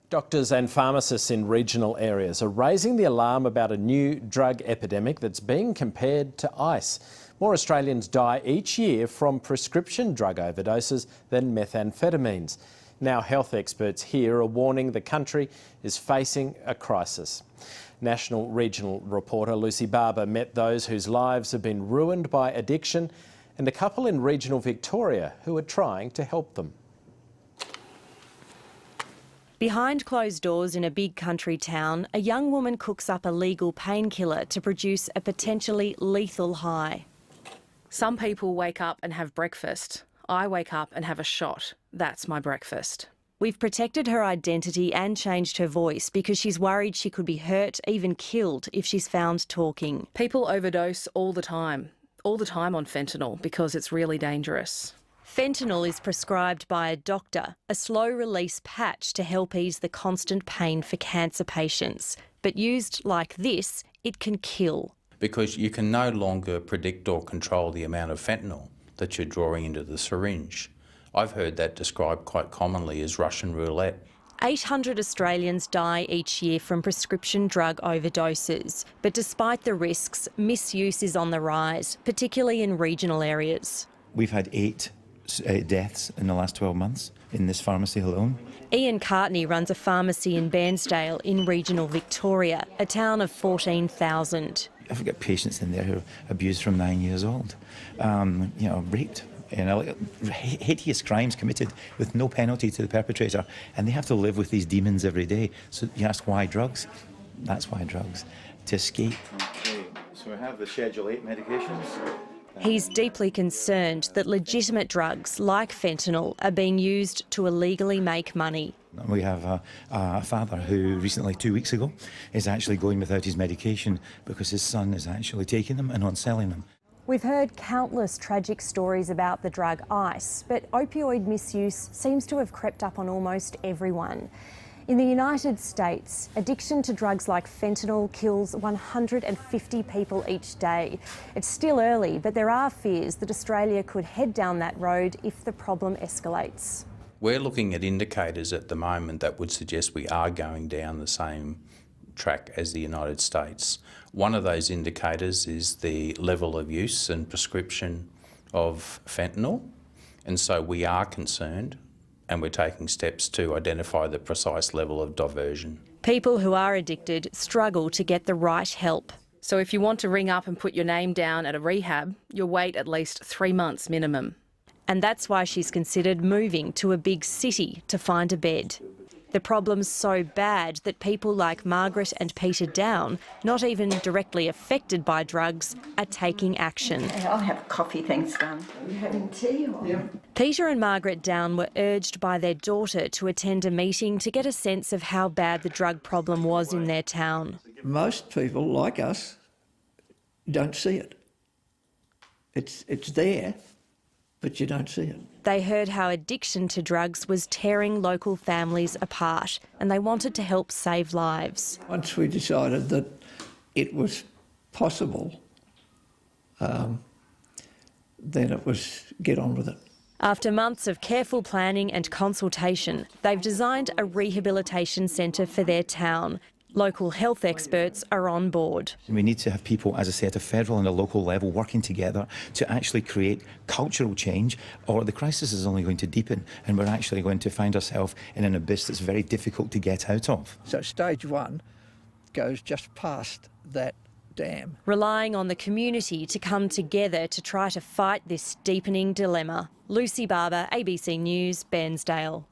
Doctors and pharmacists in regional areas are raising the alarm about a new drug epidemic that's being compared to ice. More Australians die each year from prescription drug overdoses than methamphetamines. Now health experts here are warning the country is facing a crisis. National regional reporter Lucy Barber met those whose lives have been ruined by addiction and a couple in regional Victoria who are trying to help them. Behind closed doors in a big country town, a young woman cooks up a legal painkiller to produce a potentially lethal high. Some people wake up and have breakfast. I wake up and have a shot. That's my breakfast. We've protected her identity and changed her voice because she's worried she could be hurt, even killed, if she's found talking. People overdose all the time on fentanyl because it's really dangerous. Fentanyl is prescribed by a doctor, a slow-release patch to help ease the constant pain for cancer patients. But used like this, it can kill. Because you can no longer predict or control the amount of fentanyl that you're drawing into the syringe. I've heard that described quite commonly as Russian roulette. 800 Australians die each year from prescription drug overdoses. But despite the risks, misuse is on the rise, particularly in regional areas. We've had 8 deaths in the last 12 months in this pharmacy alone. Ian Cartney runs a pharmacy in Bairnsdale in regional Victoria, a town of 14,000. I've got patients in there who are abused from 9 years old, raped, hideous crimes committed with no penalty to the perpetrator, and they have to live with these demons every day. So you ask why drugs? That's why drugs, to escape. Okay, so we have the Schedule 8 medications. He's deeply concerned that legitimate drugs like fentanyl are being used to illegally make money. We have a father who recently, 2 weeks ago, is actually going without his medication because his son is actually taking them and on selling them. We've heard countless tragic stories about the drug ice, but opioid misuse seems to have crept up on almost everyone. In the United States, addiction to drugs like fentanyl kills 150 people each day. It's still early, but there are fears that Australia could head down that road if the problem escalates. We're looking at indicators at the moment that would suggest we are going down the same track as the United States. One of those indicators is the level of use and prescription of fentanyl, and so we are concerned and we're taking steps to identify the precise level of diversion. People who are addicted struggle to get the right help. So if you want to ring up and put your name down at a rehab, you'll wait at least 3 months minimum. And that's why she's considered moving to a big city to find a bed. The problem's so bad that people like Margaret and Peter Down, not even directly affected by drugs, are taking action. I'll have coffee, thanks, Don. Are you having tea? Or? Yeah. Peter and Margaret Down were urged by their daughter to attend a meeting to get a sense of how bad the drug problem was in their town. Most people, like us, don't see it. It's there, but you don't see it. They heard how addiction to drugs was tearing local families apart, and they wanted to help save lives. Once we decided that it was possible, then it was get on with it. After months of careful planning and consultation, they've designed a rehabilitation centre for their town. Local health experts are on board. We need to have people, as I say, at a federal and a local level working together to actually create cultural change, or the crisis is only going to deepen and we're actually going to find ourselves in an abyss that's very difficult to get out of. So stage 1 goes just past that dam. Relying on the community to come together to try to fight this deepening dilemma. Lucy Barber, ABC News, Bairnsdale.